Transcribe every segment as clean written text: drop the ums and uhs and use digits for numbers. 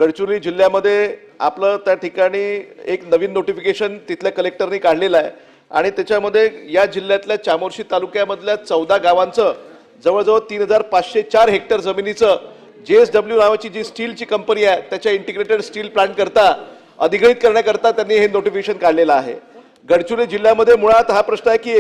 गडचिरोली जिल्ह्यामध्ये आपलं त्या ठिकाणी एक नवीन नोटिफिकेशन तिथल्या कलेक्टरनी काढलेलं आहे आणि त्याच्यामध्ये या जिल्ह्यातल्या चामोर्शी तालुक्यामधल्या 14 गावांचं जवळजवळ 3504 हेक्टर जमिनीचं JSW नावाची जी स्टीलची कंपनी आहे त्याच्या इंटिग्रेटेड स्टील प्लांट करता अधिग्रहित करण्याकरता त्यांनी हे नोटिफिकेशन काढलेलं आहे। गडचिरोली जिल्ह्यामध्ये मुळात हा प्रश्न आहे की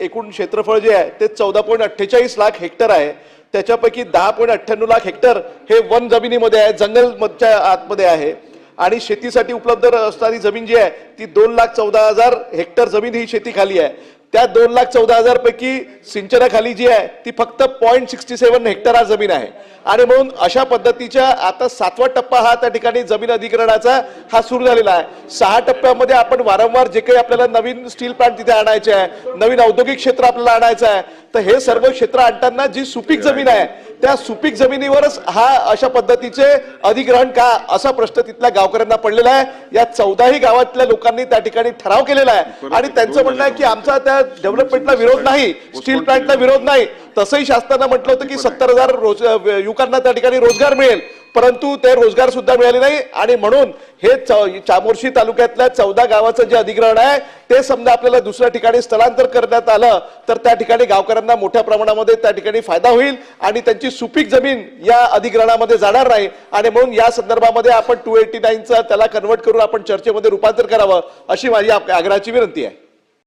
एकूण क्षेत्रफळ जे आहे ते 14.48 लाख हेक्टर आहे। त्याच्यापैकी 10.98 लाख हेक्टर हे वन जमिनीमध्ये आहे, जंगलच्या आतमध्ये आहे आणि शेतीसाठी उपलब्ध असणारी जमीन जी आहे ती 2,14,000 हेक्टर जमीन ही शेतीखाली आहे। त्या 2,14,000 पैकी सिंचनाखाली जी आहे ती फक्त 0.67 हेक्टर जमीन आहे आणि म्हणून अशा पद्धतीच्या आता 7वा टप्पा हा त्या ठिकाणी जमीन अधिग्रहणाचा हा सुरू झालेला आहे। 6 टप्प्यामध्ये आपण वारंवार जे काही आपल्याला नवीन स्टील प्लांट तिथे आणायचे आहे, नवीन औद्योगिक क्षेत्र आपल्याला आणायचं आहे, तर हे सर्व क्षेत्र आणताना जी सुपीक जमीन आहे त्या सुपीक जमिनीवरच हा अशा पद्धतीचे अधिग्रहण का असा प्रश्न तिथल्या गावकऱ्यांना पडलेला आहे। या 14ही गावातल्या लोकांनी त्या ठिकाणी ठराव केलेला आहे आणि त्यांचं म्हणणं आहे की आमचा त्या डेव्हलपमेंटला विरोध नाही, स्टील प्लांटला विरोध नाही। तसंही शासनानं म्हटलं होतं की 70,000 युवकांना त्या ठिकाणी रोजगार मिळेल, परंतु ते रोजगार सुद्धा मिळाले नाही आणि म्हणून हे चामोर्शी तालुक्यातल्या 14 गावाचं जे अधिग्रहण आहे ते समजा आपल्याला दुसऱ्या ठिकाणी स्थलांतर करण्यात आलं तर त्या ठिकाणी गावकऱ्यांना मोठ्या प्रमाणामध्ये त्या ठिकाणी फायदा होईल आणि त्यांची सुपीक जमीन या अधिग्रहणामध्ये जाणार नाही आणि म्हणून या संदर्भामध्ये आपण 289चा त्याला कन्वर्ट करून आपण चर्चेमध्ये रूपांतर करावं अशी माझी आग्रहाची विनंती आहे।